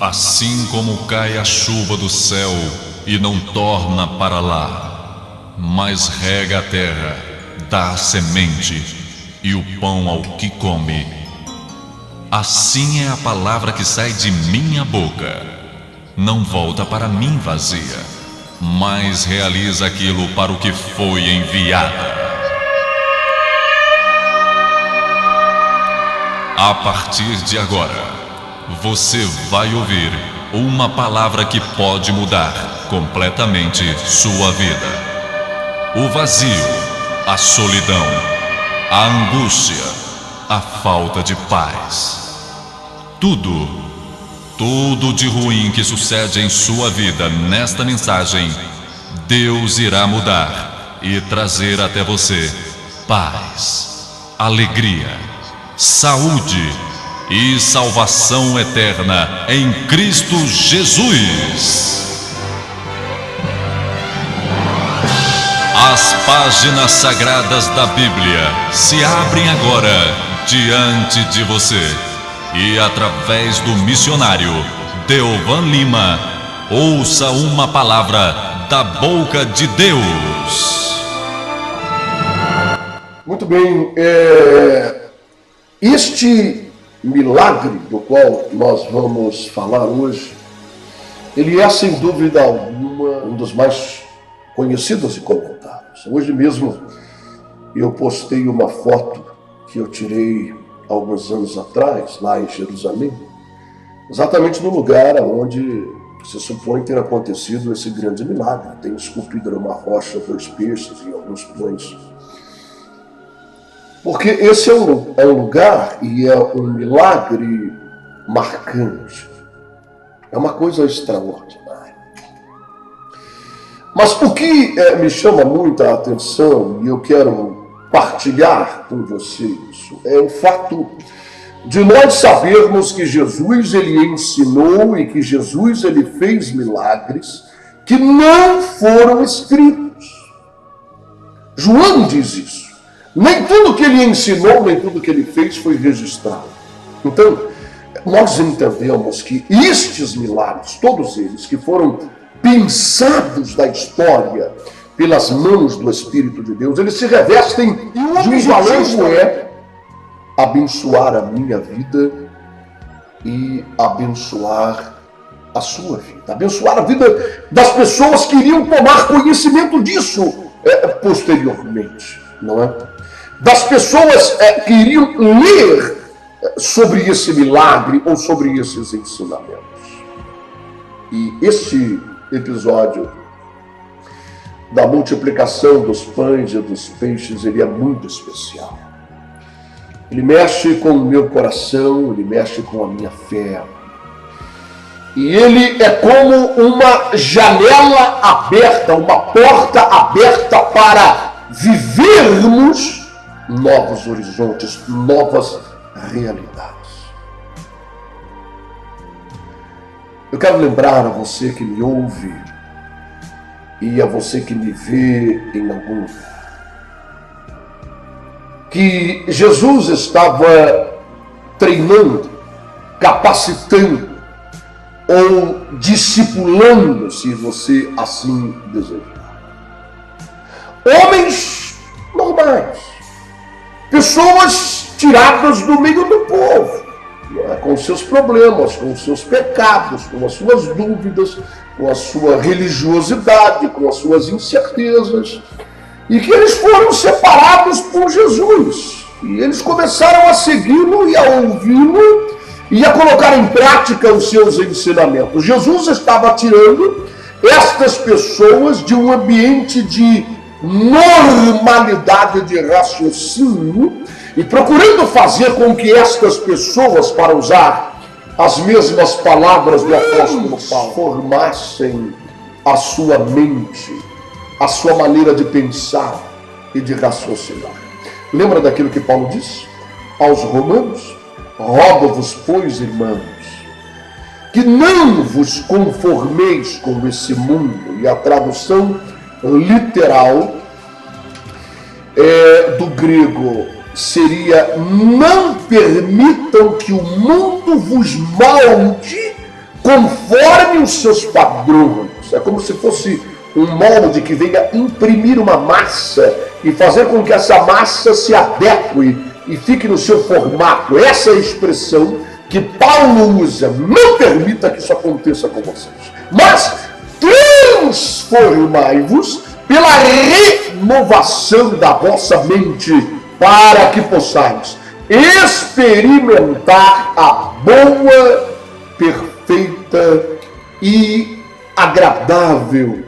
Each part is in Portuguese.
Assim como cai a chuva do céu e não torna para lá, mas rega a terra, dá a semente e o pão ao que come, assim é a palavra que sai de minha boca. Não volta para mim vazia, mas realiza aquilo para o que foi enviada. A partir de agora, você vai ouvir uma palavra que pode mudar completamente sua vida. O vazio, a solidão, a angústia, a falta de paz. Tudo de ruim que sucede em sua vida nesta mensagem, Deus irá mudar e trazer até você paz, alegria, saúde e salvação eterna em Cristo Jesus. As páginas sagradas da Bíblia se abrem agora diante de você e através do missionário Deovan Lima, ouça uma palavra da boca de Deus. Muito bem, este milagre do qual nós vamos falar hoje, ele é sem dúvida alguma um dos mais conhecidos e comentados. Hoje mesmo eu postei uma foto que eu tirei alguns anos atrás, lá em Jerusalém, exatamente no lugar onde se supõe ter acontecido esse grande milagre. Tem esculpido numa rocha 2 peixes e alguns pães. Porque esse é um lugar e é um milagre marcante. É uma coisa extraordinária. Mas o que me chama muita atenção, e eu quero partilhar com você isso, é o fato de nós sabermos que Jesus ele ensinou e que Jesus ele fez milagres que não foram escritos. João diz isso. Nem tudo que ele ensinou, nem tudo que ele fez foi registrado. Então, nós entendemos que estes milagres, todos eles que foram pensados da história pelas mãos do Espírito de Deus, eles se revestem de um valor é abençoar a minha vida e abençoar a sua vida. Abençoar a vida das pessoas que iriam tomar conhecimento disso posteriormente, não é? Das pessoas que iriam ler sobre esse milagre ou sobre esses ensinamentos. E este episódio da multiplicação dos pães e dos peixes, ele é muito especial. Ele mexe com o meu coração, ele mexe com a minha fé. E ele é como uma janela aberta, uma porta aberta para vivermos novos horizontes, novas realidades. Eu quero lembrar a você que me ouve e a você que me vê em algum lugar, que Jesus estava treinando, capacitando ou discipulando, se você assim desejar, homens normais, pessoas tiradas do meio do povo, com seus problemas, com seus pecados, com as suas dúvidas, com a sua religiosidade, com as suas incertezas, e que eles foram separados por Jesus. E eles começaram a segui-lo e a ouvi-lo e a colocar em prática os seus ensinamentos. Jesus estava tirando estas pessoas de um ambiente de normalidade de raciocínio e procurando fazer com que estas pessoas, para usar as mesmas palavras do apóstolo Paulo, formassem a sua mente, a sua maneira de pensar e de raciocinar. Lembra daquilo que Paulo disse aos Romanos? Rogo-vos, pois, irmãos, que não vos conformeis com esse mundo. E a tradução literal do grego seria: não permitam que o mundo vos molde conforme os seus padrões. É como se fosse um molde que venha imprimir uma massa e fazer com que essa massa se adeque e fique no seu formato. Essa é a expressão que Paulo usa. Não permita que isso aconteça com vocês, mas transformai-vos pela renovação da vossa mente, para que possais experimentar a boa, perfeita e agradável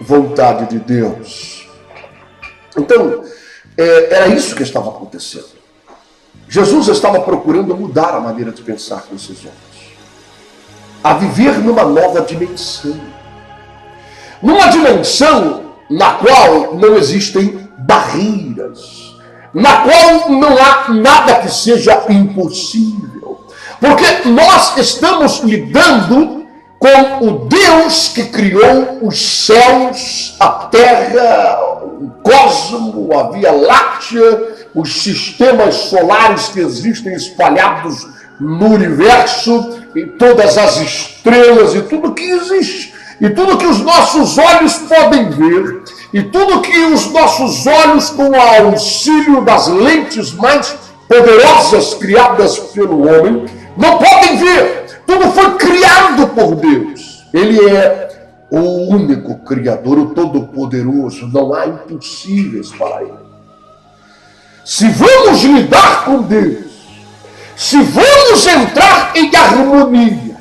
vontade de Deus. Então, era isso que estava acontecendo. Jesus estava procurando mudar a maneira de pensar desses homens, a viver numa nova dimensão, numa dimensão na qual não existem barreiras, na qual não há nada que seja impossível, porque nós estamos lidando com o Deus que criou os céus, a terra, o cosmo, a Via Láctea, os sistemas solares que existem espalhados no universo, e todas as estrelas e tudo que existe, e tudo que os nossos olhos podem ver, e tudo que os nossos olhos, com o auxílio das lentes mais poderosas criadas pelo homem, não podem ver. Tudo foi criado por Deus. Ele é o único Criador, o Todo-Poderoso. Não há impossíveis para Ele. Se vamos lidar com Deus, se vamos entrar em harmonia,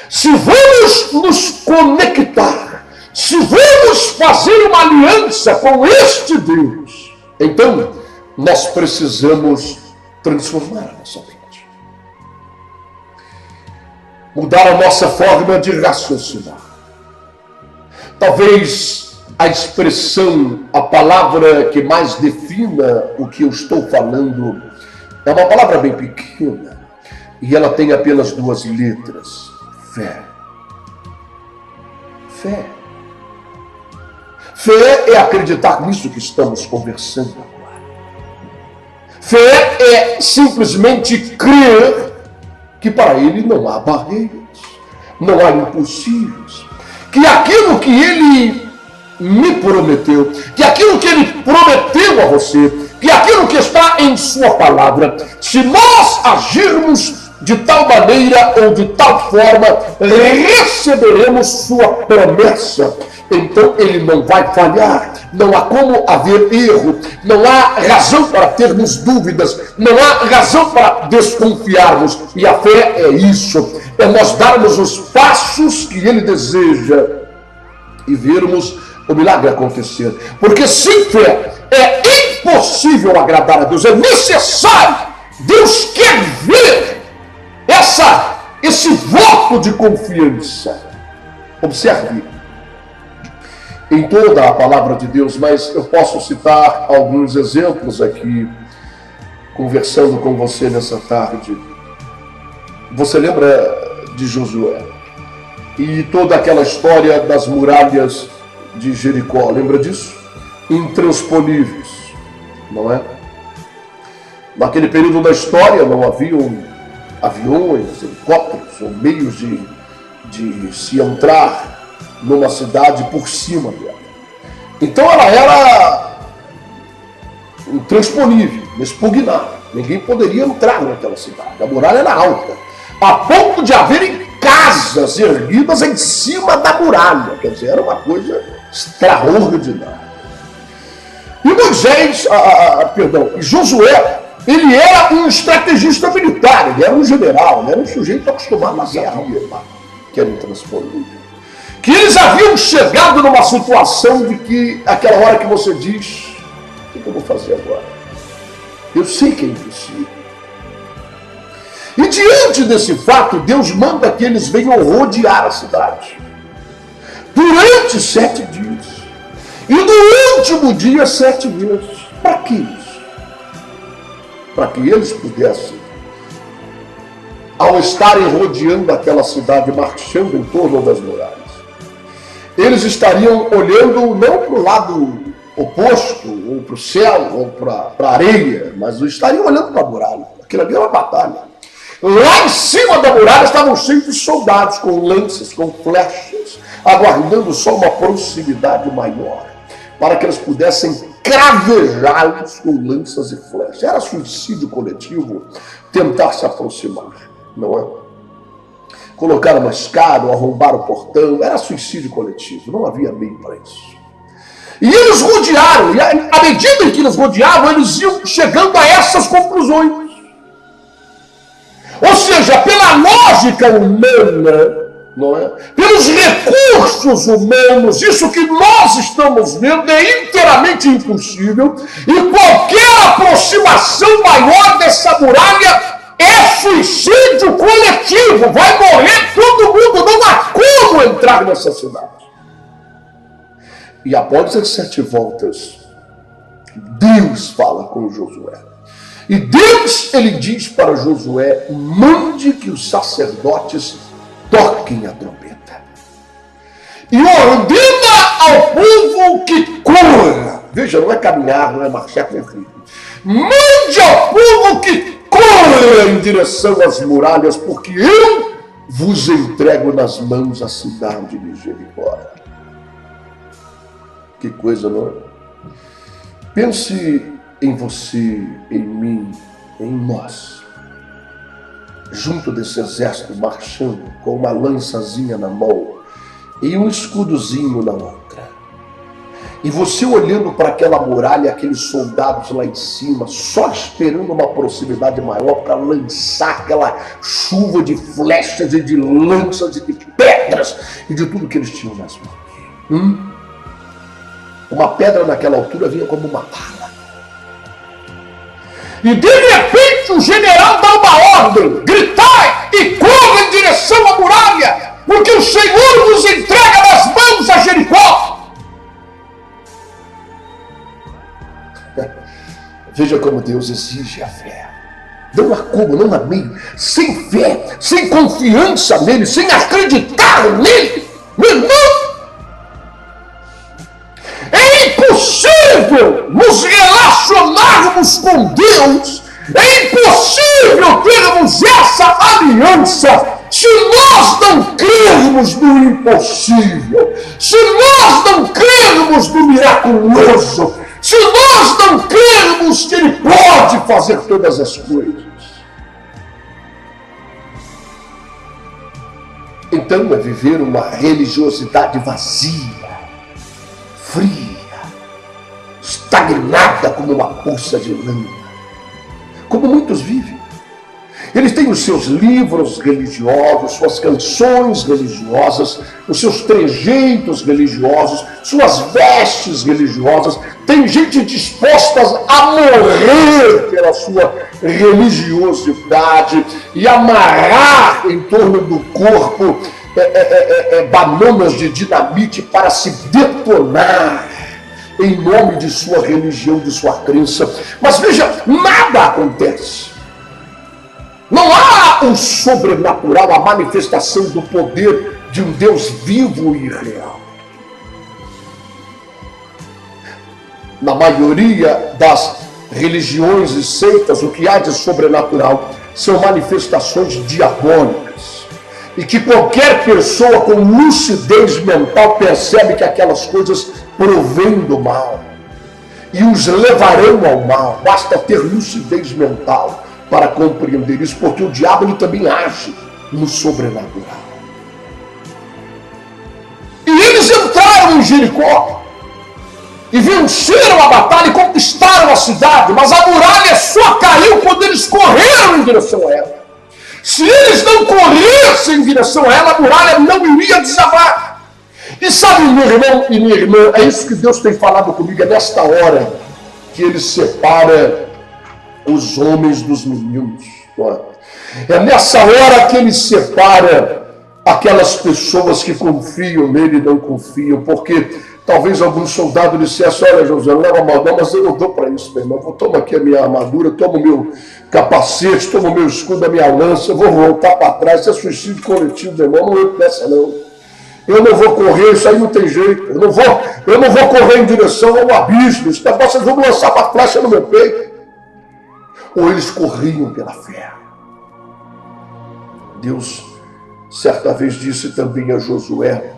se vamos nos conectar, se vamos fazer uma aliança com este Deus, então nós precisamos transformar a nossa mente. Mudar a nossa forma de raciocinar. Talvez a expressão, a palavra que mais defina o que eu estou falando, é uma palavra bem pequena, e ela tem apenas 2 letras: fé. Fé. Fé é acreditar nisso que estamos conversando agora. Fé é simplesmente crer que para Ele não há barreiras, não há impossíveis, que aquilo que Ele me prometeu, que aquilo que Ele prometeu a você, que aquilo que está em sua palavra, se nós agirmos de tal maneira ou de tal forma, receberemos sua promessa. Então Ele não vai falhar, não há como haver erro, não há razão para termos dúvidas, não há razão para desconfiarmos. E a fé é isso, é nós darmos os passos que Ele deseja e vermos o milagre acontecer. Porque sem fé é impossível agradar a Deus, é necessário. Deus quer ver esse voto de confiança. Observe em toda a palavra de Deus, mas eu posso citar alguns exemplos aqui, conversando com você nessa tarde. Você lembra de Josué e toda aquela história das muralhas de Jericó, lembra disso? Intransponíveis, não é? Naquele período da história não haviam aviões, helicópteros ou meios de se entrar numa cidade por cima dela. Então ela era intransponível, inexpugnável. Ninguém poderia entrar naquela cidade. A muralha era alta, a ponto de haverem casas erguidas em cima da muralha. Quer dizer, era uma coisa extraordinária. E Josué, ele era um estrategista militar, ele era um general, ele era um sujeito acostumado à guerra, que era intransponível. Que eles haviam chegado numa situação de que, aquela hora que você diz, o que eu vou fazer agora? Eu sei que é impossível. E diante desse fato, Deus manda que eles venham rodear a cidade durante 7 dias. E no último dia, 7 vezes. Para que isso? Para que eles pudessem, ao estarem rodeando aquela cidade, marchando em torno das muralhas, eles estariam olhando não para o lado oposto, ou para o céu, ou para a areia, mas estariam olhando para a muralha. Aquilo ali é uma batalha. Lá em cima da muralha estavam cheios de soldados com lanças, com flechas, aguardando só uma proximidade maior, para que eles pudessem cravejá-los com lanças e flechas. Era suicídio coletivo tentar se aproximar, não é? Colocar uma escada ou arrombar o portão, era suicídio coletivo, não havia meio para isso. E eles rodearam, e à medida em que eles rodeavam, eles iam chegando a essas conclusões. Ou seja, pela lógica humana, não é? Pelos recursos humanos, isso que nós estamos vendo é inteiramente impossível, e qualquer aproximação maior dessa muralha é suicídio coletivo, vai morrer todo mundo, não há como entrar nessa cidade. E após as 7 voltas, Deus fala com Josué. E Deus, ele diz para Josué, mande que os sacerdotes toquem a trombeta. E ordena ao povo que corra. Veja, não é caminhar, não é marchar com rio. Mande ao povo que corra em direção às muralhas, porque eu vos entrego nas mãos a cidade de Jericó. Que coisa, não é? Pense em você, em mim, em nós, junto desse exército marchando com uma lançazinha na mão e um escudozinho na outra. E você olhando para aquela muralha, aqueles soldados lá em cima, só esperando uma proximidade maior para lançar aquela chuva de flechas e de lanças e de pedras e de tudo que eles tinham nas mãos. Uma pedra naquela altura vinha como uma bala. E de repente o general dá uma ordem: gritai e corra em direção à muralha, porque o Senhor nos entrega nas mãos a Jericó. Veja como Deus exige a fé. Não há como, não há meio. Sem fé, sem confiança nele, sem acreditar nele, meu irmão, é impossível nos relacionarmos com Deus, é impossível termos essa aliança se nós não crermos no impossível, se nós não crermos no miraculoso, se nós não crermos que Ele pode fazer todas as coisas. Então é viver uma religiosidade vazia, fria, estagnada como uma poça de lama, como muitos vivem. Eles têm os seus livros religiosos, suas canções religiosas, os seus trejeitos religiosos, suas vestes religiosas. Tem gente disposta a morrer pela sua religiosidade e amarrar em torno do corpo bananas de dinamite para se detonar em nome de sua religião, de sua crença. Mas veja, nada acontece. Não há o sobrenatural, a manifestação do poder de um Deus vivo e real. Na maioria das religiões e seitas, o que há de sobrenatural são manifestações diabólicas. E que qualquer pessoa com lucidez mental percebe que aquelas coisas provêm do mal e os levarão ao mal. Basta ter lucidez mental para compreender isso, porque o diabo ele também age no sobrenatural. E eles entraram em Jericó e venceram a batalha e conquistaram a cidade, mas a muralha só caiu quando eles correram em direção a ela. Se eles não corressem em direção a ela, a muralha não iria desabar. E sabe, meu irmão e minha irmã, é isso que Deus tem falado comigo, é nesta hora que Ele separa os homens dos meninos. É nessa hora que Ele separa aquelas pessoas que confiam nele e não confiam, porque talvez algum soldado dissesse: olha, José, não leva mal não, mas eu não dou para isso, meu irmão. Toma aqui a minha armadura, toma o meu capacete, toma o meu escudo, a minha lança, eu vou voltar para trás. Isso é suicídio coletivo, meu irmão, não entro nessa não. Eu não vou correr, isso aí não tem jeito. Eu não vou correr em direção ao abismo. Esse negócio, vocês vão lançar uma flecha no meu peito. Ou eles corriam pela fé. Deus, certa vez, disse também a Josué: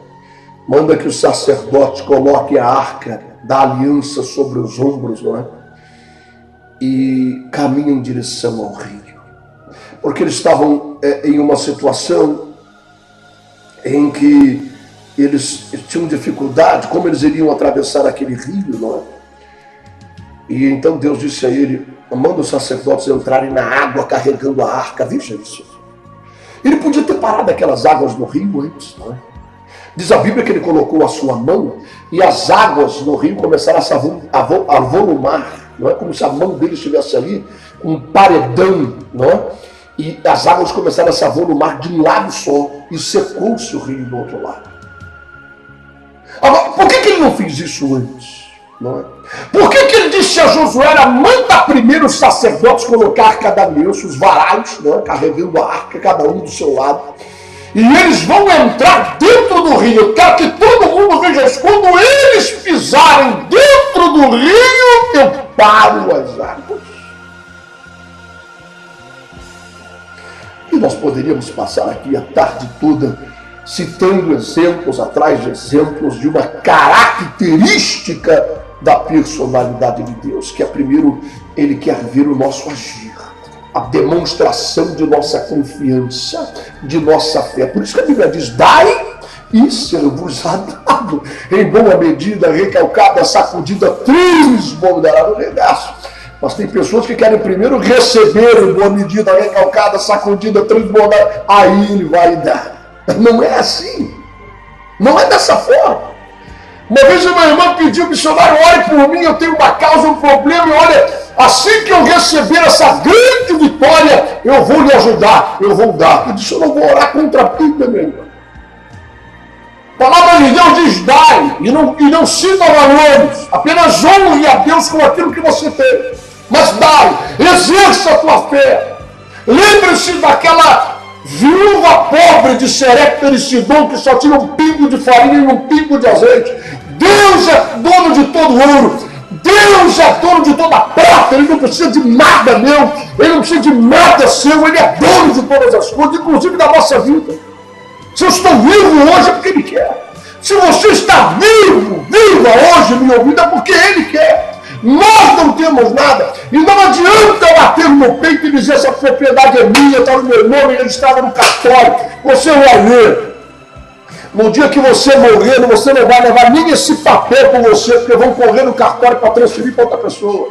manda que o sacerdote coloque a arca da aliança sobre os ombros, não é? E caminhe em direção ao rio. Porque eles estavam em uma situação em que eles tinham dificuldade, como eles iriam atravessar aquele rio, não é? E então Deus disse a ele: manda os sacerdotes entrarem na água carregando a arca. Veja isso. Ele podia ter parado aquelas águas no rio antes, não é? Diz a Bíblia que ele colocou a sua mão e as águas no rio começaram a volumar, não é? Como se a mão dele estivesse ali, um paredão, não é? E as águas começaram a se avolumar de um lado só e secou-se o rio do outro lado. Agora, por que ele não fez isso antes? Não é? Por que ele disse a Josué: manda primeiro os sacerdotes colocar a arca da aliança, os varais, não é? Carregando a arca, cada um do seu lado, e eles vão entrar dentro do rio. Eu quero que todo mundo veja isso. Quando eles pisarem dentro do rio, eu paro as águas. E nós poderíamos passar aqui a tarde toda citando exemplos atrás de exemplos de uma característica da personalidade de Deus, que é, primeiro, ele quer ver o nosso agir, a demonstração de nossa confiança, de nossa fé. Por isso que a Bíblia diz: dai e ser-vos-á dado, em boa medida, recalcada, sacudida, transbordará no regaço. Mas tem pessoas que querem primeiro receber em boa medida, recalcada, sacudida, transbordada, aí ele vai dar. Não é assim. Não é dessa forma. Uma vez uma irmã pediu: missionário, ore por mim, eu tenho uma causa, um problema, e olha, assim que eu receber essa grande vitória, eu vou lhe ajudar, eu vou dar. Eu disse: eu não vou orar contra a Bíblia, meu irmão. A palavra de Deus diz: dai, e não cita valores, apenas honre a Deus com aquilo que você tem. Mas dai, exerça a tua fé. Lembre-se daquela viúva pobre de Serepta e Sidom, que só tinha um pingo de farinha e um pingo de azeite. Deus é dono de todo ouro, Deus é dono de toda prata, ele não precisa de nada meu, ele não precisa de nada seu, ele é dono de todas as coisas, inclusive da nossa vida. Se eu estou vivo hoje é porque ele quer. Se você está viva hoje me ouvindo, é porque ele quer. Nós não temos nada, e não adianta bater no peito e dizer: essa propriedade é minha, está no meu nome, registrada no cartório. Você vai ver. No dia que você morrer, você não vai levar nem esse papel com você, porque vão correr no cartório para transferir para outra pessoa.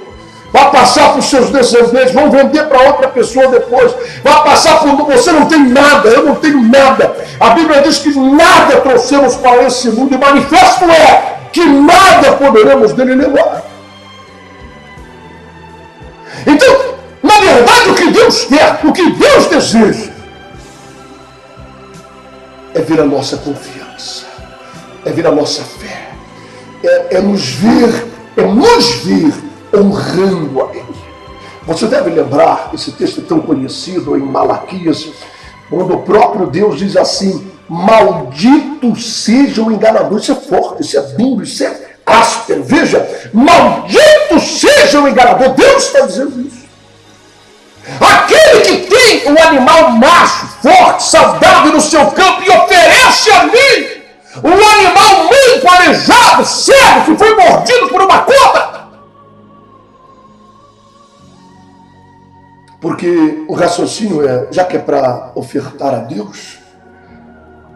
Vai passar para os seus descendentes, vão vender para outra pessoa depois. Vai passar por... Você não tem nada, eu não tenho nada. A Bíblia diz que nada trouxemos para esse mundo, e manifesto é que nada poderemos dele levar. Então, na verdade, o que Deus quer, o que Deus deseja, é ver a nossa confiança, é ver a nossa fé, é nos ver honrando a Ele. Você deve lembrar esse texto tão conhecido em Malaquias, quando o próprio Deus diz assim: maldito seja o enganador. Isso é forte, isso é duro, isso é áspero. Veja, maldito seja o enganador. Deus está dizendo isso. Aquele que tem um animal macho, forte, saudável no seu campo e oferece a mim um animal muito aleijado, cego, que foi mordido por uma cobra. Porque o raciocínio é: já que é para ofertar a Deus,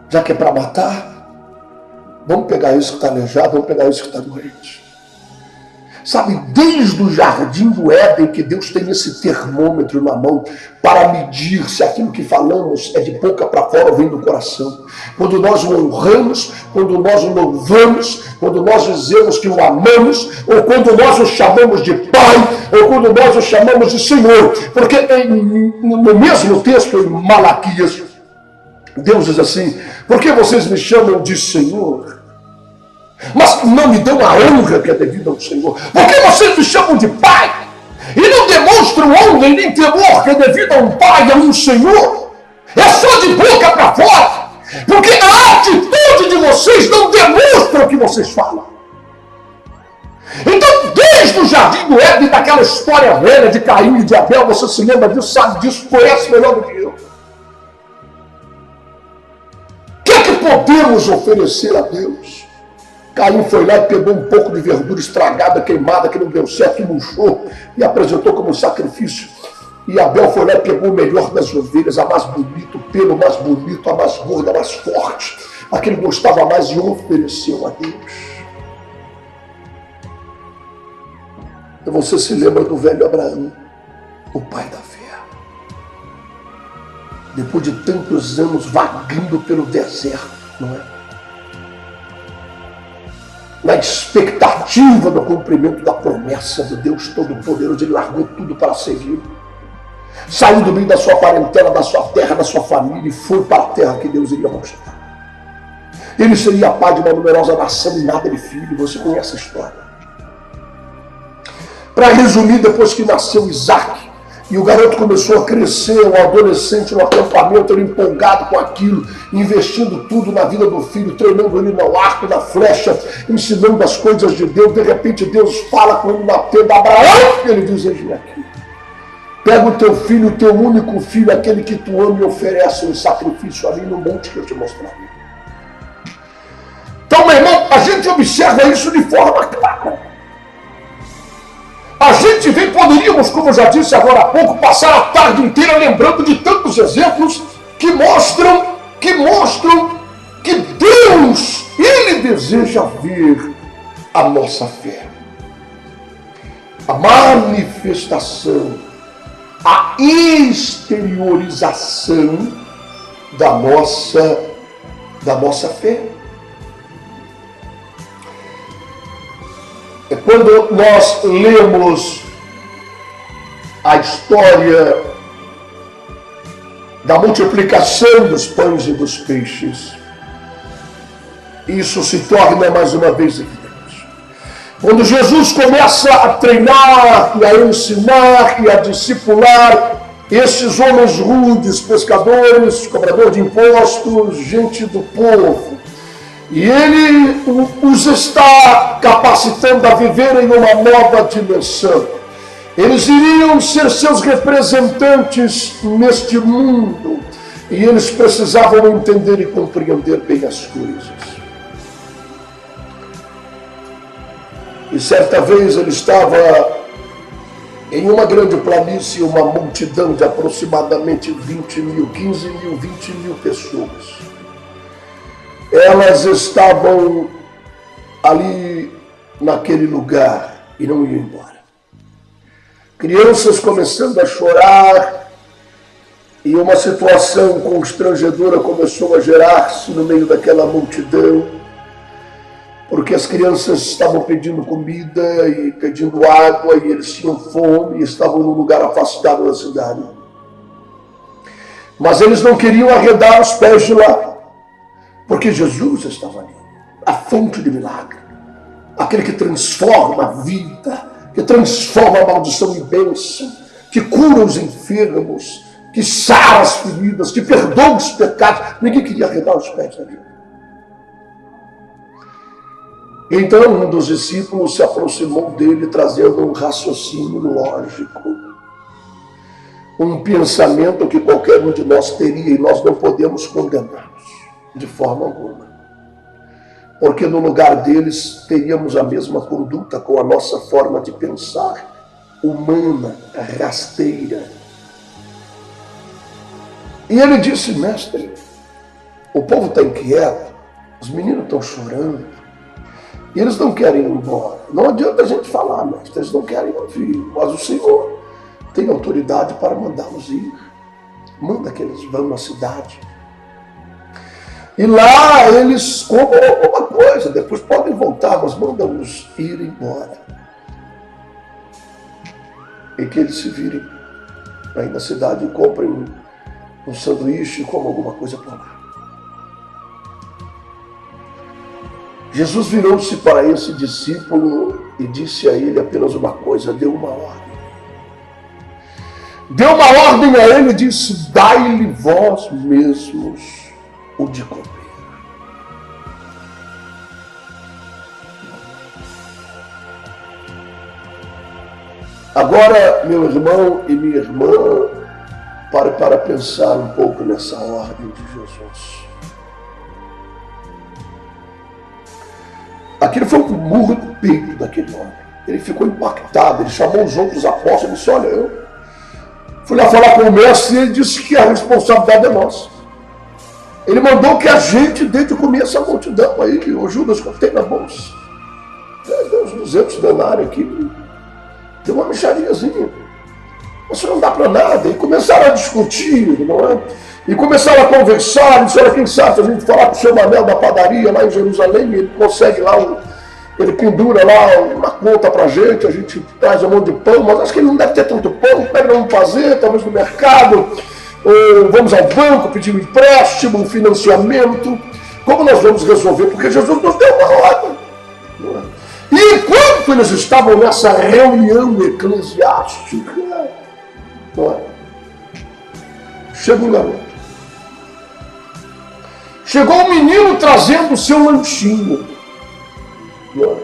já que é para matar, vamos pegar isso que está aleijado, vamos pegar isso que está doente. Sabe, desde o jardim do Éden que Deus tem esse termômetro na mão para medir se aquilo que falamos é de boca para fora ou vem do coração. Quando nós o honramos, quando nós o louvamos, quando nós dizemos que o amamos, ou quando nós o chamamos de Pai, ou quando nós o chamamos de Senhor. Porque no mesmo texto, em Malaquias, Deus diz assim: por que vocês me chamam de Senhor, mas não me dão a honra que é devida ao Senhor? Por que vocês me chamam de Pai e não demonstram honra e nem temor que é devido a um Pai e a um Senhor? É só de boca para fora, porque a atitude de vocês não demonstra o que vocês falam. Então, desde o jardim do Éden, daquela história velha de Caim e de Abel, você se lembra disso, sabe disso, conhece melhor do que eu. podemos oferecer a Deus? Caim foi lá e pegou um pouco de verdura estragada, queimada, que não deu certo, e murchou, e apresentou como sacrifício. E Abel foi lá e pegou o melhor das ovelhas, a mais bonita, o pelo mais bonito, a mais gorda, a mais forte, a que ele gostava mais, e ofereceu a Deus. E você se lembra do velho Abraão, o pai da fé. Depois de tantos anos vagando pelo deserto, não é? Na expectativa do cumprimento da promessa do Deus Todo-Poderoso, ele largou tudo para seguir. Saiu do meio da sua parentela, da sua terra, da sua família, e foi para a terra que Deus iria mostrar. Ele seria pai de uma numerosa nação e nada de filho. Você conhece a história. Para resumir, depois que nasceu Isaac, e o garoto começou a crescer, um adolescente no acampamento, ele empolgado com aquilo, investindo tudo na vida do filho, treinando ele no arco, na flecha, ensinando as coisas de Deus. De repente Deus fala com ele na tenda, Abraão, e ele diz, eis-me aqui. Pega o teu filho, o teu único filho, aquele que tu ama, e oferece um sacrifício ali no monte que eu te mostrarei. Então, meu irmão, a gente observa isso de forma clara. A gente vê, poderíamos, como eu já disse agora há pouco, passar a tarde inteira lembrando de tantos exemplos que mostram que Deus, Ele deseja ver a nossa fé. A manifestação, a exteriorização da nossa fé. É quando nós lemos a história da multiplicação dos pães e dos peixes, isso se torna mais uma vez evidente. Quando Jesus começa a treinar e a ensinar e a discipular esses homens rudes, pescadores, cobradores de impostos, gente do povo, e ele os está capacitando a viver em uma nova dimensão. Eles iriam ser seus representantes neste mundo, e eles precisavam entender e compreender bem as coisas. E certa vez ele estava em uma grande planície, uma multidão de aproximadamente 20 mil, 15 mil, 20 mil pessoas. Elas estavam ali naquele lugar e não iam embora. Crianças começando a chorar, e uma situação constrangedora começou a gerar-se no meio daquela multidão, porque as crianças estavam pedindo comida e pedindo água, e eles tinham fome e estavam num lugar afastado da cidade. Mas eles não queriam arredar os pés de lá, porque Jesus estava ali, a fonte de milagre, aquele que transforma a vida, que transforma a maldição em bênção, que cura os enfermos, que sara as feridas, que perdoa os pecados. Ninguém queria arredar os pés dali. Então um dos discípulos se aproximou dele, trazendo um raciocínio lógico, um pensamento que qualquer um de nós teria, e nós não podemos condená-los de forma alguma, porque no lugar deles teríamos a mesma conduta, com a nossa forma de pensar humana, rasteira. E ele disse, mestre, o povo está inquieto, os meninos estão chorando, e eles não querem ir embora. Não adianta a gente falar, mestre, eles não querem ouvir, mas o Senhor tem autoridade para mandá-los ir. Manda que eles vão na cidade. E lá eles comam alguma coisa, depois podem voltar, mas manda-os ir embora. E que eles se virem aí na cidade e comprem um sanduíche e comam alguma coisa por lá. Jesus virou-se para esse discípulo e disse a ele apenas uma coisa, deu uma ordem. Deu uma ordem a ele e disse, dai-lhe vós mesmos o de comer. Agora, meu irmão e minha irmã, pare para pensar um pouco nessa ordem de Jesus. Aquilo foi um murro no peito daquele homem. Ele ficou impactado, ele chamou os outros apóstolos e disse: olha, eu fui lá falar com o mestre e ele disse que a responsabilidade é nossa. Ele mandou que a gente dê de comer essa multidão aí, o Judas que eu tenho na bolsa. Deu uns 200 denários aqui, deu uma mixariazinha. Isso não dá para nada. E começaram a discutir, não é? E começaram a conversar, e disseram: quem sabe, se a gente falar com o seu Manel da padaria lá em Jerusalém, ele consegue lá, ele pendura lá uma conta pra gente, a gente traz um monte de pão, mas acho que ele não deve ter tanto pão, pega vamos fazer, talvez no mercado, ou vamos ao banco pedir um empréstimo, um financiamento. Como nós vamos resolver? Porque Jesus nos deu uma ordem. Não é? E enquanto eles estavam nessa reunião eclesiástica, não é? Chega um garoto. Chegou um menino trazendo o seu lanchinho. Não é?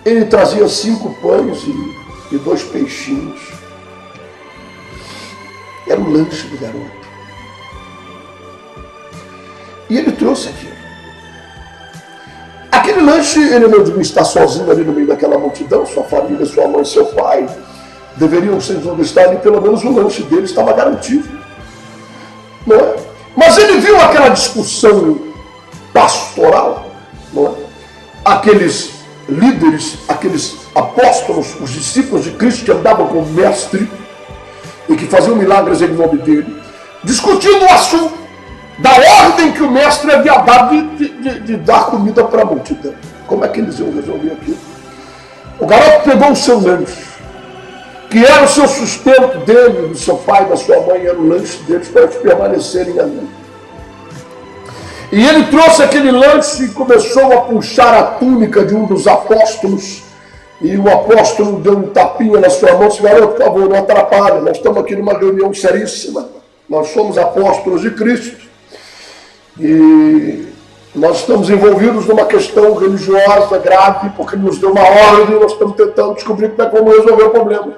Ele trazia 5 pães e 2 peixinhos. Era o lanche do garoto. E ele trouxe aquilo. Aquele lanche, ele não devia estar sozinho ali no meio daquela multidão. Sua família, sua mãe, seu pai deveriam, sem dúvida, estar ali. Pelo menos o lanche dele estava garantido. Não é? Mas ele viu aquela discussão pastoral. Não é? Aqueles líderes, aqueles apóstolos, os discípulos de Cristo que andavam com o mestre e que faziam milagres em nome dele, discutindo o assunto da ordem que o mestre havia dado de dar comida para a multidão. Como é que eles iam resolver aquilo? O garoto pegou o seu lanche, que era o seu sustento dele, do seu pai, da sua mãe, era o lanche deles para eles permanecerem ali. E ele trouxe aquele lanche e começou a puxar a túnica de um dos apóstolos. E o apóstolo deu um tapinha na sua mão e disse: garoto, por favor, não atrapalhe, nós estamos aqui numa reunião seríssima. Nós somos apóstolos de Cristo. E nós estamos envolvidos numa questão religiosa grave, porque ele nos deu uma ordem e nós estamos tentando descobrir como é que vamos resolver o problema.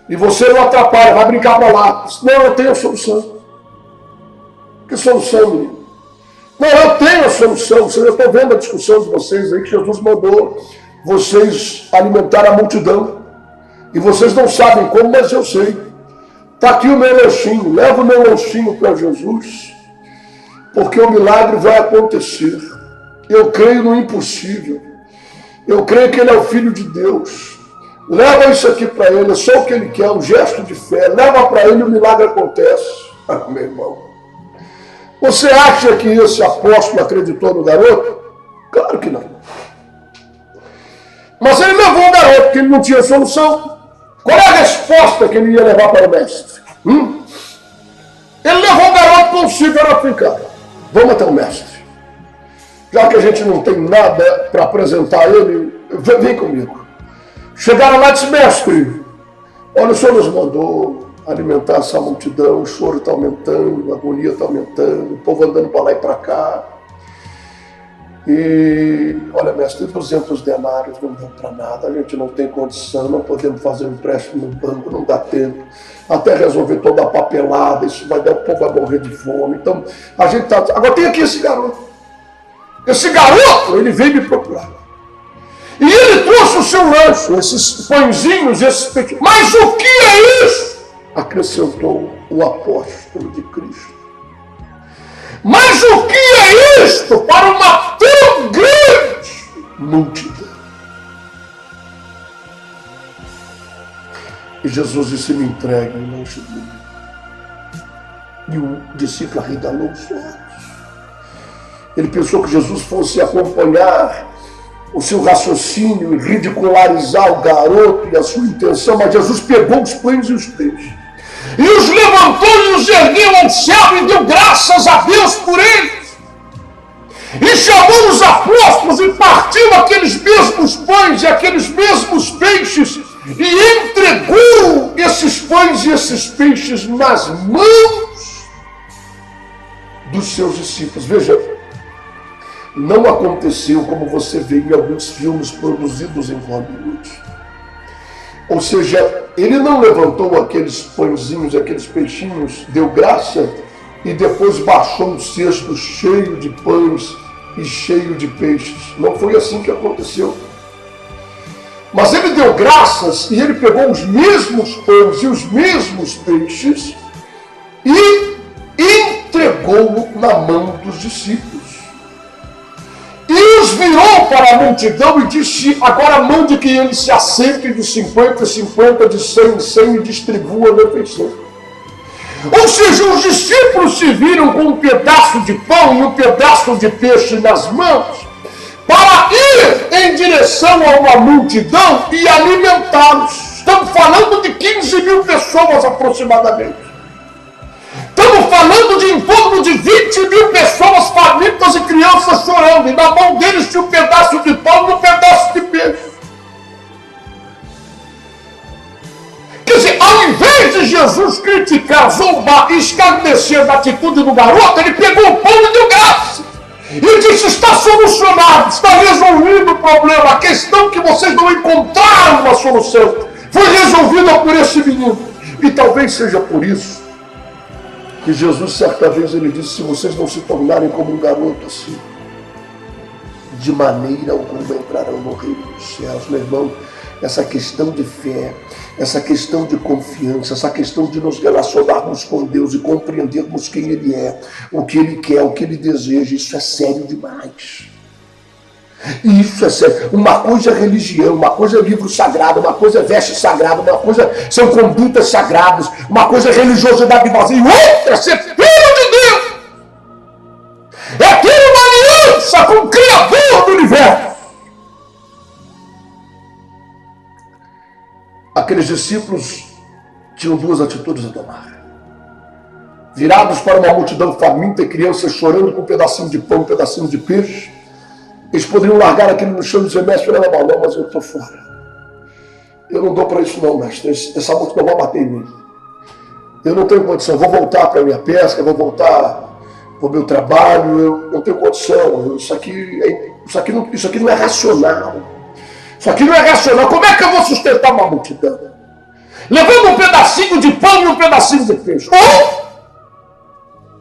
E você não atrapalha, vai brincar para lá. Não, eu tenho a solução. Que solução, menino? Não, eu tenho a solução. Eu estou vendo a discussão de vocês aí, que Jesus mandou vocês alimentar a multidão. E vocês não sabem como, mas eu sei. Está aqui o meu lanchinho. Leva o meu lanchinho para Jesus, porque o milagre vai acontecer. Eu creio no impossível. Eu creio que ele é o Filho de Deus. Leva isso aqui para ele, é só o que ele quer, um gesto de fé. Leva para ele e o milagre acontece. Ah, meu irmão. Você acha que esse apóstolo acreditou no garoto? Claro que não. Mas ele levou o garoto, porque ele não tinha solução. Qual é a resposta que ele ia levar para o mestre? Ele levou o garoto consigo para ficar. Vamos até o mestre. Já que a gente não tem nada para apresentar a ele, vem comigo. Chegaram lá e disse: mestre, olha, o senhor nos mandou alimentar essa multidão, o choro está aumentando, a agonia está aumentando, o povo andando para lá e para cá. E, olha, mestre, 200 denários não dão para nada, a gente não tem condição, não podemos fazer um empréstimo no banco, não dá tempo, até resolver toda a papelada, isso vai dar, o povo vai morrer de fome. Então, a gente está... Agora tem aqui esse garoto. Esse garoto, ele veio me procurar. E ele trouxe o seu lanche, esses pãezinhos, esses peixes. Mas o que é isso? Acrescentou o apóstolo de Cristo. Mas o que é isto para uma tão grande multidão? E Jesus disse: me entregue o lanche dele. E o discípulo arregalou os olhos. Ele pensou que Jesus fosse acompanhar o seu raciocínio e ridicularizar o garoto e a sua intenção, mas Jesus pegou os pães e os peixes e os levantou e os ergueu ao céu e deu graças a Deus por eles. E chamou os apóstolos e partiu aqueles mesmos pães e aqueles mesmos peixes e entregou esses pães e esses peixes nas mãos dos seus discípulos. Veja, não aconteceu como você vê em alguns filmes produzidos em Hollywood. Ou seja, ele não levantou aqueles pãezinhos, aqueles peixinhos, deu graça e depois baixou um cesto cheio de pães e cheio de peixes. Não foi assim que aconteceu. Mas ele deu graças e ele pegou os mesmos pães e os mesmos peixes e entregou-o na mão dos discípulos. E os virou para a multidão e disse: agora mande que ele se assente de 50 em 50, de 100 em 100 e distribua a refeição. Ou seja, os discípulos se viram com um pedaço de pão e um pedaço de peixe nas mãos para ir em direção a uma multidão e alimentá-los. Estamos falando de 15 mil pessoas aproximadamente. Estamos falando de em torno de 20 mil pessoas, famintas e crianças chorando. E na mão deles tinha um pedaço de pão e um pedaço de peixe. Quer dizer, ao invés de Jesus criticar, zombar e escarnecer da atitude do garoto, ele pegou o pão e deu graça. E disse: está solucionado, está resolvido o problema. A questão que vocês não encontraram uma solução foi resolvida por esse menino. E talvez seja por isso que Jesus, certa vez, ele disse: se vocês não se tornarem como um garoto assim, de maneira alguma entrarão no reino dos céus. Meu irmão, essa questão de fé, essa questão de confiança, essa questão de nos relacionarmos com Deus e compreendermos quem Ele é, o que Ele quer, o que Ele deseja, isso é sério demais. Isso é sério. Uma coisa é religião, uma coisa é livro sagrado, uma coisa é veste sagrado, uma coisa são condutas sagradas, uma coisa é religiosidade vazia, e outra é ser filho de Deus. É ter uma aliança com o Criador do universo. Aqueles discípulos tinham duas atitudes a tomar. Virados para uma multidão faminta e crianças chorando com um pedacinho de pão, um pedacinho de peixe, eles poderiam largar aquilo no chão e dizer: mestre, não, mas eu estou fora. Eu não dou para isso não, mestre. Essa multidão vai bater em mim. Eu não tenho condição. Vou voltar para a minha pesca, vou voltar para o meu trabalho. Eu não tenho condição. Isso aqui não é racional. Isso aqui não é racional. Como é que eu vou sustentar uma multidão? Levando um pedacinho de pão e um pedacinho de peixe. Ou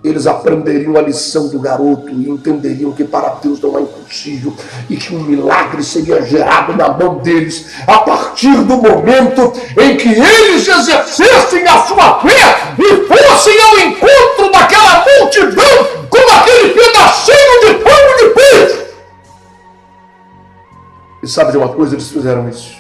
eles aprenderiam a lição do garoto e entenderiam que para Deus não é impossível e que um milagre seria gerado na mão deles a partir do momento em que eles exercessem a sua fé e fossem ao encontro daquela multidão com aquele pedacinho de pão e de peixe. E sabe de uma coisa? Eles fizeram isso.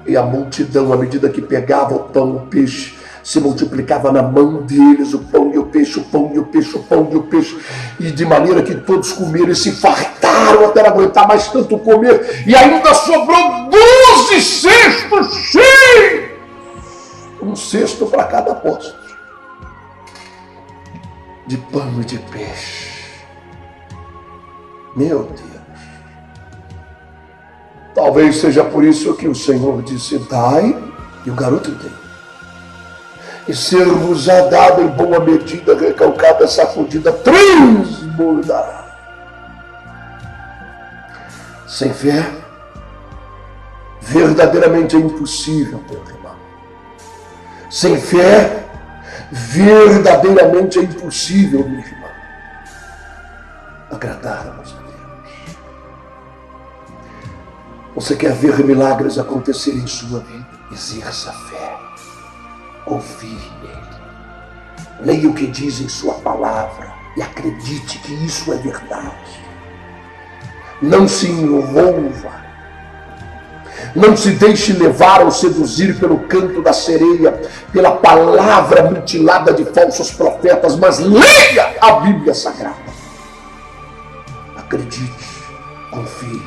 E a multidão, à medida que pegava o pão, o peixe, se multiplicava na mão deles, o pão e o peixe, o pão e o peixe, o pão e o peixe, e de maneira que todos comeram e se fartaram até não aguentar mais tanto comer, e ainda sobrou 12 cestos cheios, um cesto para cada apóstolo, de pão e de peixe. Meu Deus! Talvez seja por isso que o Senhor disse: dai, e o garoto deu. E ser-vos-á dado em boa medida, recalcada, sacudida, transbordará. Sem fé, verdadeiramente é impossível, meu irmão. Sem fé, verdadeiramente é impossível, minha irmã, agradarmos a Deus. Você quer ver milagres acontecerem em sua vida? Exerça a fé. Confie nele. Leia o que diz em sua palavra e acredite que isso é verdade. Não se envolva. Não se deixe levar ou seduzir pelo canto da sereia, pela palavra mutilada de falsos profetas, mas leia a Bíblia Sagrada. Acredite, confie,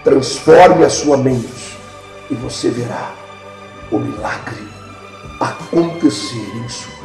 transforme a sua mente e você verá o milagre acontecer em sua